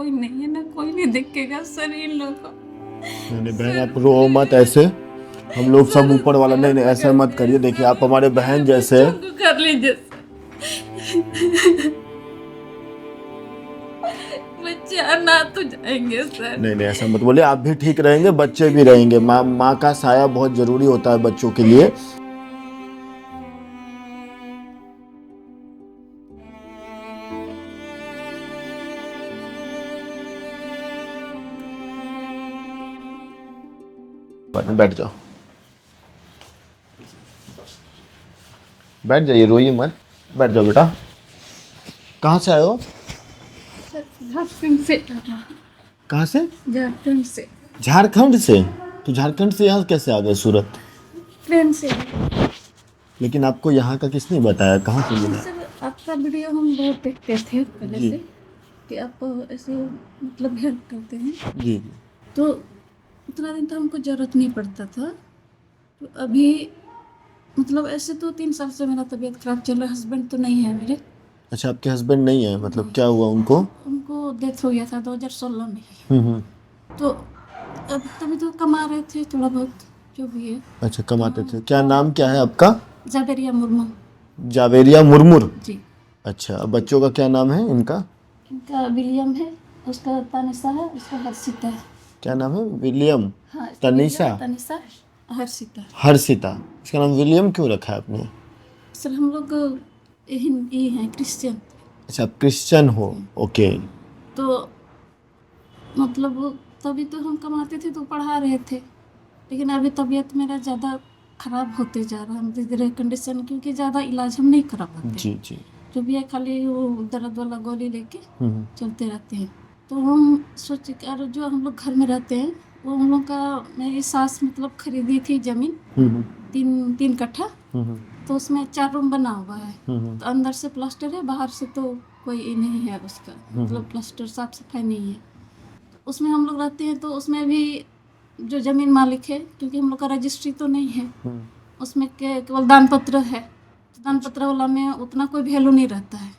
कोई नहीं है ना, कोई नहीं देखेगा सर इन लोगों को। नहीं बहन, आप रो मत ऐसे, हम लोग सब ऊपर वाला। नहीं नहीं, ऐसा मत करिए। देखिए, आप हमारे बहन जैसे। बच्चों को कर लीजिए सर। बच्चे अनाथ हो जाएंगे सर। नहीं नहीं, ऐसा मत बोलिए। आप भी ठीक रहेंगे, बच्चे भी रहेंगे। माँ का साया बहुत जरूरी होता है बच्चों के लिए। बैठ जाओ, बैठ जाइए, रोइए मत, बैठ जाओ बेटा। कहाँ से आए हो? झारखंड से। कहाँ से? झारखंड से। झारखंड से? तो झारखंड से यहाँ कैसे आ गए सूरत? ट्रेन से। लेकिन आपको यहाँ का किसने बताया, कहाँ से मिला? सर आपका वीडियो हम बहुत देखते थे पहले जी। से कि आप ऐसे मतलब हेल्प करते हैं, जी। तो उतना दिन तो हमको ज़रूरत नहीं पड़ता था। तो अभी मतलब ऐसे तो 3 साल से मेरा तबीयत खराब चल रहा है। हस्बैंड तो नहीं है मेरे। अच्छा, आपके हस्बैंड नहीं है, मतलब क्या हुआ उनको? उनको डेथ हो गया था 2016 में। हम्म। तो अब तभी तो कमा रहे थे थोड़ा बहुत जो भी है। अच्छा, कमाते थे। क्या नाम क्या है आपका? जावेरिया मुर्मू। जावेरिया मुर्मुर। जी। अच्छा, अब बच्चों का क्या नाम है इनका? इनका विलियम है, उसका तानिशा है, उसका हर्षिता है। क्या नाम है? विलियम, हाँ, तनिषा, तनिषा, हर्षिता। हर्षिता। इसका नाम विलियम क्यों रखा है आपने? सर हम लोग हिंदी हैं, क्रिश्चियन। अच्छा, आप क्रिश्चियन हो, ओके। तो मतलब तभी तो हम कमाते थे तो पढ़ा रहे थे, लेकिन अभी तबीयत मेरा ज़्यादा ख़राब होते जा रहा है धीरे धीरे कंडीशन, क्योंकि ज़्यादा इलाज हम नहीं करा पाते। जी जी। जो भी है खाली वो दर्द वाला गोली लेके हम्म। चलते रहते हैं। तो हम सोचे कि और जो हम लोग घर में रहते हैं वो हम लोग का, मेरी सास मतलब खरीदी थी ज़मीन हम्म। 3 कट्ठा। हम्म। तो उसमें 4 रूम बना हुआ है। हम्म। तो अंदर से प्लास्टर है, बाहर से तो कोई ये नहीं है उसका, मतलब प्लास्टर साफ सफाई नहीं है। तो उसमें हम लोग रहते हैं, तो उसमें भी जो ज़मीन मालिक है, क्योंकि हम लोग का रजिस्ट्री तो नहीं है, उसमें केवल दान पत्र है। तो दान पत्र वाला में उतना कोई वैल्यू नहीं रहता है।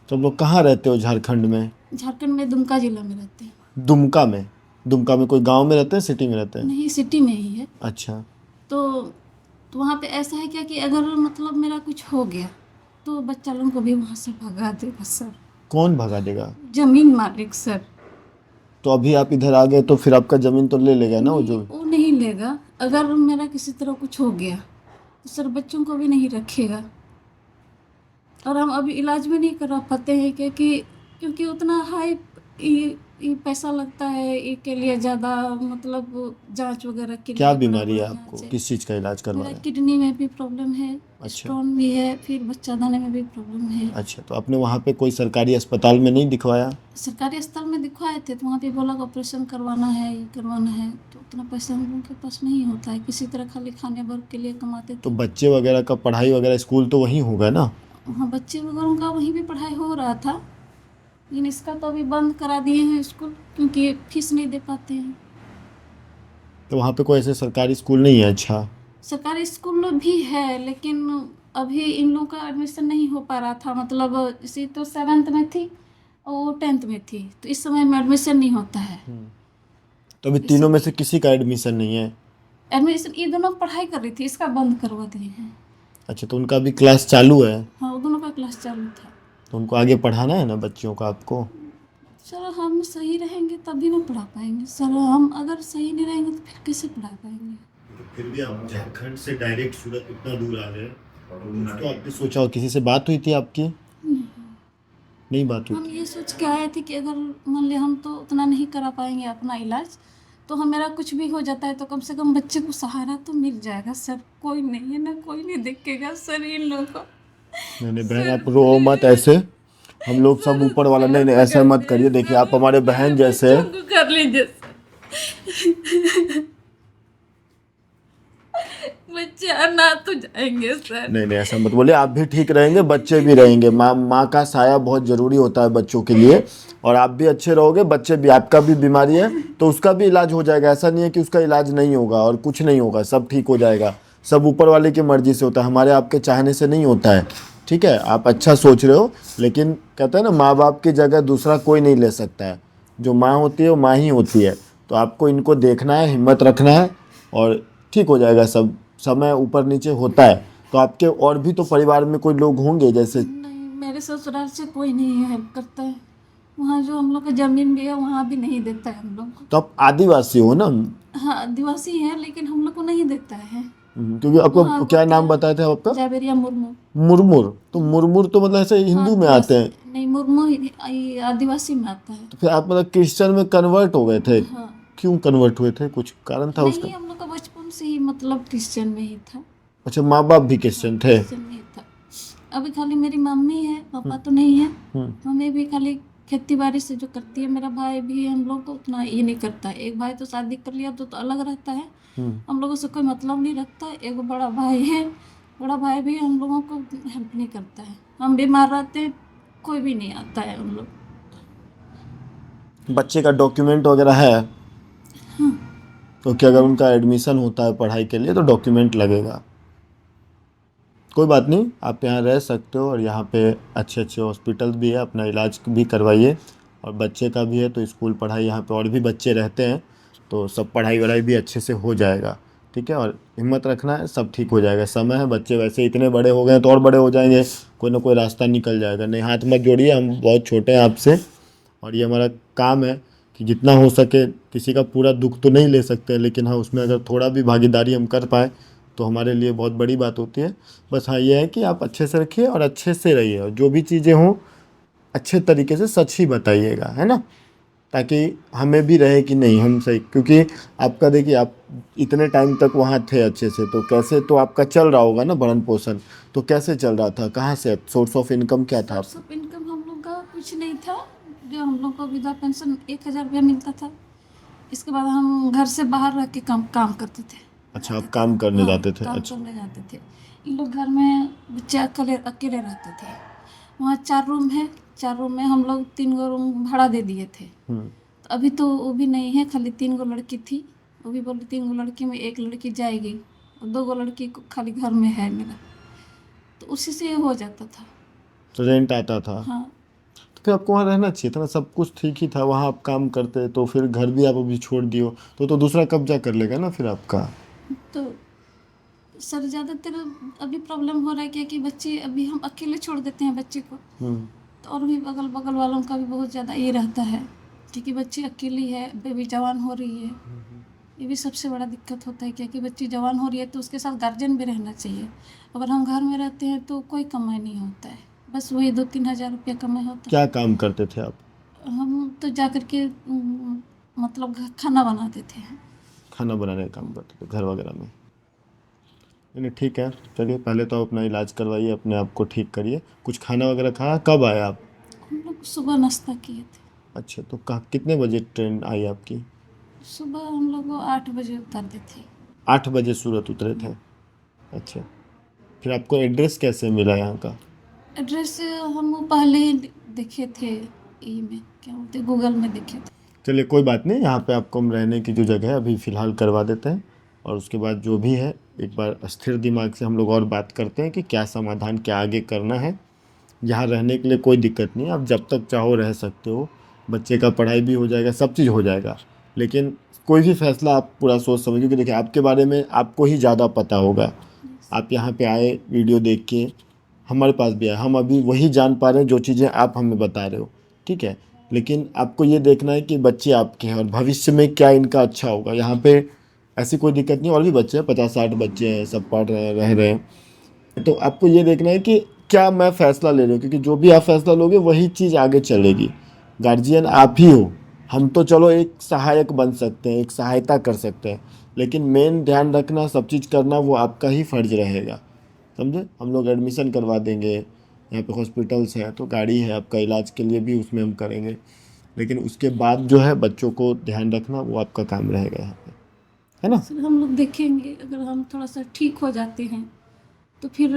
तो आप लोग कहाँ रहते हो झारखंड में? झारखंड में दुमका जिला में रहते हैं। दुमका में? दुमका में कोई गांव में रहते हैं, सिटी में रहते हैं? नहीं, सिटी में ही है। अच्छा। तो वहाँ पे ऐसा है क्या कि अगर मतलब मेरा कुछ हो गया तो बच्चा लोगों को भी वहाँ से भगा देगा सर। कौन भगा देगा? जमीन मालिक सर। तो अभी आप इधर आ गए तो फिर आपका जमीन तो ले लेगा ना वो जो? वो नहीं लेगा। अगर मेरा किसी तरह कुछ हो गया तो सर बच्चों को भी नहीं रखेगा। और हम अभी इलाज भी नहीं करा पाते हैं, क्योंकि उतना हाई ये पैसा लगता है इसके लिए ज़्यादा, मतलब जांच वगैरह के लिए। क्या बड़ा बीमारी है बड़ा आपको, जांच है। किस चीज़ का इलाज करवा मेरा रहे हैं? किडनी में भी प्रॉब्लम है, अच्छा। स्टोन भी है, फिर बच्चा दाने में भी प्रॉब्लम है। अच्छा, तो आपने वहाँ पे कोई सरकारी अस्पताल में नहीं दिखवाया? सरकारी अस्पताल में दिखवाए थे, तो वहाँ पे बोला कि ऑपरेशन करवाना है, ये करवाना है। तो उतना पैसा हम लोगों के पास नहीं होता है, किसी तरह खाली खाने भर के लिए कमाते तो थे। बच्चे वगैरह का पढ़ाई वगैरह स्कूल तो वहीं होगा ना? वहाँ बच्चे वगैरह का वहीं भी पढ़ाई हो रहा था, लेकिन इसका तो अभी बंद करा दिए हैं स्कूल, क्योंकि फीस नहीं दे पाते हैं। तो वहाँ पे कोई ऐसे सरकारी स्कूल नहीं है? अच्छा। सरकारी स्कूल भी है, लेकिन अभी इन लोगों का एडमिशन नहीं हो पा रहा था। मतलब इसी तो 7th में थी और वो 10th में थी, तो इस समय में एडमिशन नहीं होता है। तो अभी तीनों में से किसी का एडमिशन नहीं है? एडमिशन ये दोनों पढ़ाई कर रही थी, इसका बंद करवा दिए हैं। अच्छा, तो उनका अभी क्लास चालू है? हाँ, वो दोनों का क्लास चालू था। तो उनको आगे पढ़ाना है ना बच्चों का आपको? सर हम सही रहेंगे तभी ना पढ़ा पाएंगे सर। हम अगर सही नहीं रहेंगे तो फिर कैसे पढ़ा पाएंगे? तो फिर भी आप झारखंड से डायरेक्ट सूरत इतना दूर आ गए, तो आपने सोचा हो, किसी से बात हुई थी आपकी? नहीं बात हुई हम थी? ये सोच के आए थे कि अगर मान लिया हम तो उतना नहीं करा पाएंगे अपना इलाज, तो हमारा कुछ भी हो जाता है तो कम से कम बच्चे को सहारा तो मिल जाएगा सर। कोई नहीं है ना, कोई नहीं देखेगा सर इन लोगों को। नहीं बहन, आप रो मत ऐसे, हम लोग सब ऊपर वाला। नहीं नहीं, ऐसा मत करिए। देखिए, आप हमारे बहन जैसे। बच्चों को कर लीजिए सर। बच्चे अनाथ हो जाएंगे सर। नहीं नहीं, ऐसा मत बोलिए। आप भी ठीक रहेंगे, बच्चे भी रहेंगे। माँ का साया बहुत ज़रूरी होता है बच्चों के लिए। और आप भी अच्छे रहोगे, बच्चे भी। आपका भी बीमारी है तो उसका भी इलाज हो जाएगा। ऐसा नहीं है कि उसका इलाज नहीं होगा और कुछ नहीं होगा, सब ठीक हो जाएगा। सब ऊपर वाले की मर्जी से होता है, हमारे आपके चाहने से नहीं होता है। ठीक है, आप अच्छा सोच रहे हो, लेकिन कहते हैं ना, माँ बाप की जगह दूसरा कोई नहीं ले सकता है। जो माँ होती है वो माँ ही होती है। तो आपको इनको देखना है, हिम्मत रखना है और ठीक हो जाएगा सब। समय ऊपर नीचे होता है। तो आपके और भी तो परिवार में कोई लोग होंगे जैसे? नहीं, मेरे ससुराल से कोई नहीं हेल्प करता है। वहाँ जो हम लोग का ज़मीन भी है वहाँ भी नहीं देता है हम लोग को। तो आप आदिवासी हो ना? हाँ, आदिवासी है लेकिन हम लोग को नहीं देता है। क्योंकि आपको वहाँ क्या बोलते नाम हैं बताए थे आपका? जावेरिया मुर्मू। मुरमुर। तो मुरमुर तो मतलब ऐसे हाँ, हिंदू में आते हैं। नहीं, मुर्मू ये आदिवासी में आता है। तो फिर आप मतलब क्रिश्चियन में कन्वर्ट हो गए थे? हाँ, क्यों कन्वर्ट हुए थे, कुछ कारण था उसका? नहीं, हम लोग का बचपन से ही मतलब क्रिश्चियन में ही था। अच्छा, माँ बाप भी क्रिश्चियन थे? क्रिश्चियन में ही था। अभी खाली मेरी मम्मी है, पापा तो नहीं है। मम्मी भी खाली खेती बाड़ी से जो करती है। मेरा भाई भी हम लोग को उतना ये नहीं करता है। एक भाई तो शादी कर लिया तो अलग रहता है। हम लोगों से कोई मतलब नहीं रखता है। एक बड़ा भाई है, बड़ा भाई भी हम लोगों को हेल्प नहीं करता है। हम बीमार रहते हैं, कोई भी नहीं आता है हम लोग। बच्चे का डॉक्यूमेंट वगैरह है? क्योंकि अगर उनका एडमिशन होता है पढ़ाई के लिए तो डॉक्यूमेंट लगेगा। कोई बात नहीं, आप यहाँ रह सकते हो और यहाँ पे अच्छे अच्छे हॉस्पिटल भी है, अपना इलाज भी करवाइए। और बच्चे का भी है तो स्कूल पढ़ाई, यहाँ पे और भी बच्चे रहते हैं तो सब पढ़ाई वढ़ाई भी अच्छे से हो जाएगा। ठीक है, और हिम्मत रखना है, सब ठीक हो जाएगा। समय है, बच्चे वैसे इतने बड़े हो गए हैं तो और बड़े हो जाएंगे, कोई ना कोई रास्ता निकल जाएगा। नहीं, हाथ मत जोड़िए, हम बहुत छोटे हैं आपसे और ये हमारा काम है कि जितना हो सके, किसी का पूरा दुख तो नहीं ले सकते लेकिन हाँ उसमें अगर थोड़ा भी भागीदारी हम कर पाए तो हमारे लिए बहुत बड़ी बात होती है। बस हाँ ये है कि आप अच्छे से रखिए और अच्छे से रहिए और जो भी चीज़ें हों अच्छे तरीके से सच ही बताइएगा, है ना, ताकि हमें भी रहे कि नहीं हम सही। क्योंकि आपका देखिए, आप इतने टाइम तक वहाँ थे अच्छे से तो कैसे तो आपका चल रहा होगा ना भरण पोषण, तो कैसे चल रहा था, कहाँ से सोर्स ऑफ इनकम क्या था? सोर्स ऑफ इनकम हम लोग का कुछ नहीं था। जो हम लोग को विधवा पेंशन 1,000 रुपया मिलता था। इसके बाद हम घर से बाहर रह के काम करते थे। अच्छा, आप काम करने हाँ, जाते थे? काम अच्छा। करने जाते थे। इन लोग घर में बच्चे अकेले अकेले रहते थे। वहाँ 4 रूम है। 4 रूम में हम लोग 3 गो रूम भाड़ा दे दिए थे। तो अभी तो वो भी नहीं है, खाली 3 गो लड़की थी। वो भी बोली 3 गो लड़की में 1 लड़की जाएगी और 2 गो लड़की को खाली घर में है मेरा। तो उसी से हो जाता था। तो रेंट आता था? हाँ, तो फिर आपको वहाँ रहना चाहिए था ना, सब कुछ ठीक ही था, वहाँ आप काम करते तो फिर घर भी आप अभी छोड़ दियो तो दूसरा कब्जा कर लेगा ना फिर आपका। तो सर ज़्यादातर अभी प्रॉब्लम हो रहा है क्या कि बच्चे अभी हम अकेले छोड़ देते हैं बच्चे को। तो और भी अगल बगल वालों का भी बहुत ज़्यादा ये रहता है क्योंकि बच्ची अकेली है, बेबी जवान हो रही है। ये भी सबसे बड़ा दिक्कत होता है क्या कि बच्ची जवान हो रही है तो उसके साथ गार्जियन भी रहना चाहिए। अगर हम घर में रहते हैं तो कोई कमाई नहीं होता है, बस वही 2-3 हज़ार रुपया कमाई होता है। क्या काम करते थे आप? हम तो जा कर के मतलब खाना बनाते थे। खाना बनाने का काम करते थे घर वगैरह में? नहीं नहीं, ठीक है, चलिए पहले तो आप अपना इलाज करवाइए, अपने आप को ठीक करिए। कुछ खाना वगैरह खाया? कब आए आप? हम लोग सुबह नाश्ता किए थे। अच्छा, तो कहाँ कितने बजे ट्रेन आई आपकी? सुबह हम लोग 8 बजे उतरते थे। 8 बजे सूरत उतरे थे? अच्छा, फिर आपको एड्रेस कैसे मिला यहाँ का? एड्रेस हम पहले ही देखे थे, ई में क्या बोलते गूगल में देखे थे। चलिए कोई बात नहीं, यहाँ पे आपको हम रहने की जो जगह है अभी फ़िलहाल करवा देते हैं और उसके बाद जो भी है एक बार स्थिर दिमाग से हम लोग और बात करते हैं कि क्या समाधान क्या आगे करना है। यहाँ रहने के लिए कोई दिक्कत नहीं है, आप जब तक चाहो रह सकते हो, बच्चे का पढ़ाई भी हो जाएगा, सब चीज़ हो जाएगा। लेकिन कोई भी फैसला आप पूरा सोच समझ, क्योंकि देखिए आपके बारे में आपको ही ज़्यादा पता होगा। आप यहाँ पे आए वीडियो देख के, हमारे पास भी आए, हम अभी वही जान पा रहे हैं जो चीज़ें आप हमें बता रहे हो, ठीक है। लेकिन आपको ये देखना है कि बच्चे आपके हैं और भविष्य में क्या इनका अच्छा होगा। यहाँ पे ऐसी कोई दिक्कत नहीं, और भी बच्चे हैं, 50-60 बच्चे हैं, सब पढ़ रहे हैं, रह रहे हैं। तो आपको ये देखना है कि क्या मैं फ़ैसला ले रहा हूँ, क्योंकि जो भी आप फैसला लोगे वही चीज़ आगे चलेगी। गार्जियन आप ही हो, हम तो चलो एक सहायक बन सकते हैं, एक सहायता कर सकते हैं, लेकिन मेन ध्यान रखना, सब चीज़ करना वो आपका ही फ़र्ज रहेगा, समझे। हम लोग एडमिशन करवा देंगे, यहाँ पे हॉस्पिटल्स हैं तो गाड़ी है, आपका इलाज के लिए भी उसमें हम करेंगे, लेकिन उसके बाद जो है बच्चों को ध्यान रखना वो आपका काम रहेगा यहाँ पे, है ना। सर हम लोग देखेंगे, अगर हम थोड़ा सा ठीक हो जाते हैं तो फिर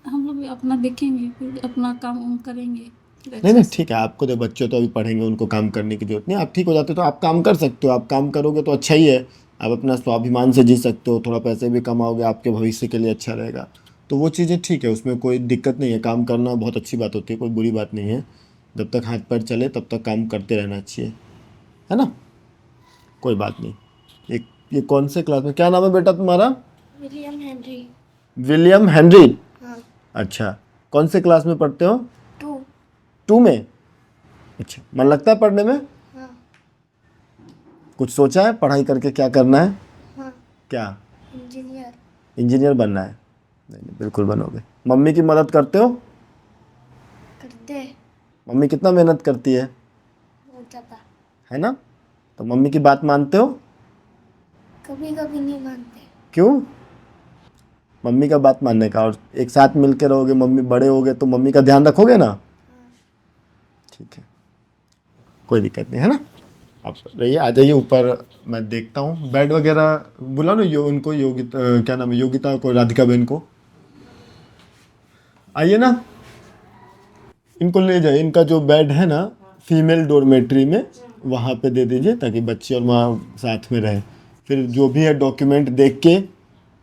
हम लोग भी अपना देखेंगे, फिर अपना काम वाम करेंगे फिर नहीं अच्छा नहीं, से। ठीक है, आपको तो बच्चे तो अभी पढ़ेंगे, उनको काम करने की जरूरत नहीं। आप ठीक हो जाते तो आप काम कर सकते हो, आप काम करोगे तो अच्छा ही है, आप अपना स्वाभिमान से जी सकते हो, थोड़ा पैसे भी कमाओगे, आपके भविष्य के लिए अच्छा रहेगा। तो वो चीज़ें ठीक है, उसमें कोई दिक्कत नहीं है, काम करना बहुत अच्छी बात होती है, कोई बुरी बात नहीं है। जब तक हाथ पैर चले तब तक काम करते रहना चाहिए, है ना, कोई बात नहीं। एक ये कौन से क्लास में, क्या नाम है बेटा तुम्हारा? William Henry. William Henry. हाँ। अच्छा, कौन से क्लास में पढ़ते हो? 2। 2 में। अच्छा, मन लगता है पढ़ने में? हाँ। कुछ सोचा है पढ़ाई करके क्या करना है? हाँ। क्या? इंजीनियर। इंजीनियर बनना है? नहीं नहीं, बिल्कुल बनोगे। मम्मी की मदद करते हो? करते। मम्मी कितना मेहनत करती है बहुत ज़्यादा। है ना? तो मम्मी की बात मानते हो? कभी कभी नहीं मानते। क्यों? मम्मी का बात मानने का, और एक साथ मिलकर रहोगे, मम्मी बड़े होगे तो मम्मी का ध्यान रखोगे ना? ठीक है, कोई दिक्कत नहीं, है ना? आप रहिए, आ जाइए ऊपर, मैं देखता हूँ बेड वगैरह। बुला लो उनको, योगिता, क्या नाम है, योगिता को, राधिका बहन को। आइए ना, इनको ले जाइए। इनका जो बेड है ना फीमेल डॉर्मेट्री में, वहाँ पे दे दीजिए ताकि बच्चे और माँ साथ में रहें। फिर जो भी है डॉक्यूमेंट देख के,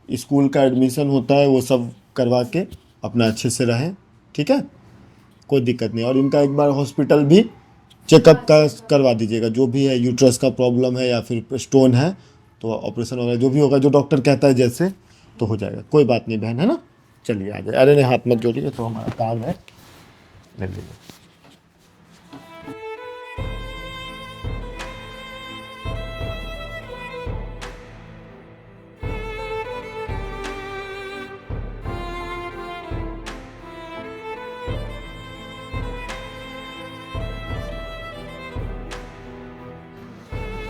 स्कूल का एडमिशन होता है वो सब करवा के अपना अच्छे से रहें, ठीक है? कोई दिक्कत नहीं। और इनका एक बार हॉस्पिटल भी चेकअप का करवा दीजिएगा, जो भी है, यूट्रस का प्रॉब्लम है या फिर स्टोन है तो ऑपरेशन वगैरह जो भी होगा, जो डॉक्टर कहता है जैसे, तो हो जाएगा। कोई बात नहीं बहन, है ना? चलिए आ जाए। अरे नहीं, हाथ मत जोड़िए, तो हमारा काम है। ले लीजिए।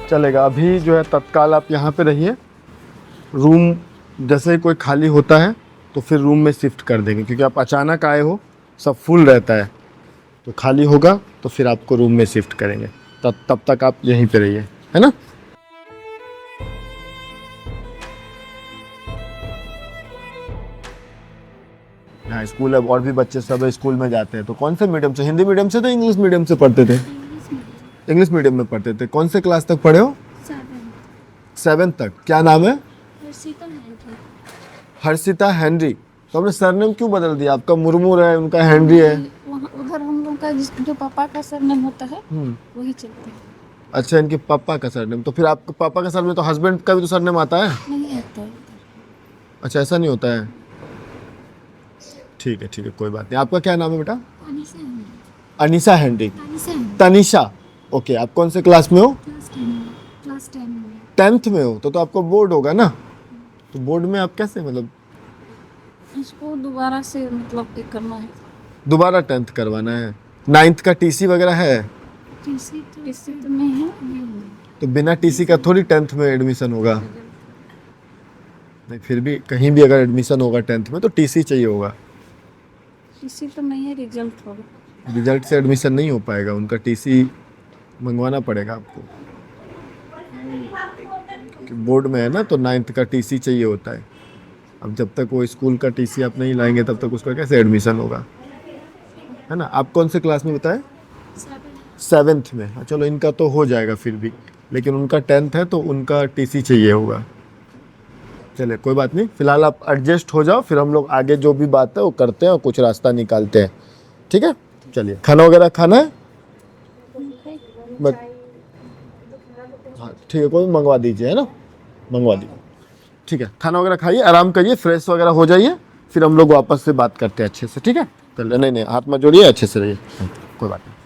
चलेगा। अभी जो है तत्काल आप यहाँ पे रहिए। रूम जैसे ही कोई खाली होता है तो फिर रूम में शिफ्ट कर देंगे, क्योंकि आप अचानक आए हो, सब फुल रहता है, तो खाली होगा तो फिर आपको रूम में शिफ्ट करेंगे। तब तक आप यहीं पे रहिए, है ना? हाँ, स्कूल है, और भी बच्चे सब स्कूल में जाते हैं। तो कौन से मीडियम से, हिंदी मीडियम से तो इंग्लिश मीडियम से पढ़ते थे? इंग्लिश मीडियम में पढ़ते थे। कौन से क्लास तक पढ़े हो? 7 तक। क्या नाम है? हर्षिता हेनरी। तो हमने सरनेम क्यों बदल दिया? आपका मुर्मूर है, उनका हेनरी है। वहाँ उधर हम लोग का जो पापा का सरनेम होता है वही चलते हैं। अच्छा, इनके पापा का सरनेम। तो फिर आपके पापा का सरनेम, तो हस्बैंड का भी तो सरनेम आता है? नहीं आता है। अच्छा, ऐसा नहीं होता है। ठीक है ठीक है, कोई बात नहीं। आपका क्या नाम है बेटा? अनीसा है। अनीसा हेनरी। अनीसा है। तनिषा। ओके, आप कौन से क्लास में हो? क्लास 10 में। 10th में हो? तो आपको बोर्ड होगा ना? तो बोर्ड में आप कैसे, मतलब इसको दोबारा से मतलब एक करना है। दोबारा 10th करवाना है? 9th का टीसी वगैरह है? टीसी तो नहीं है। तो बिना टीसी का थोड़ी 10th में एडमिशन होगा। नहीं, फिर भी कहीं भी अगर एडमिशन होगा 10th में तो टीसी चाहिए होगा। टीसी तो नहीं है, रिजल्ट होगा। रिजल्ट से एडमिशन नहीं हो पाएगा, उनका टीसी मंगवाना पड़ेगा आपको। बोर्ड में है ना, तो 9th का टीसी चाहिए होता है। अब जब तक वो स्कूल का टीसी आप नहीं लाएंगे तब तक उसका कैसे एडमिशन होगा, है ना? आप कौन से क्लास में बताएं? 7th में। हाँ, चलो इनका तो हो जाएगा फिर भी, लेकिन उनका 10th है तो उनका टीसी चाहिए होगा। चलिए कोई बात नहीं, फिलहाल आप एडजस्ट हो जाओ, फिर हम लोग आगे जो भी बात है वो करते हैं और कुछ रास्ता निकालते हैं, ठीक है? चलिए, खाना वगैरह खाना है? हाँ ठीक है, कोई मंगवा दीजिए, है ना? मंगवा दीजिए, ठीक है। खाना वगैरह खाइए, आराम करिए, फ्रेश वगैरह हो जाइए, फिर हम लोग वापस से बात करते हैं अच्छे से, ठीक है? चलिए, नहीं हाथ मत जोड़िए, अच्छे से रहिए, कोई बात नहीं।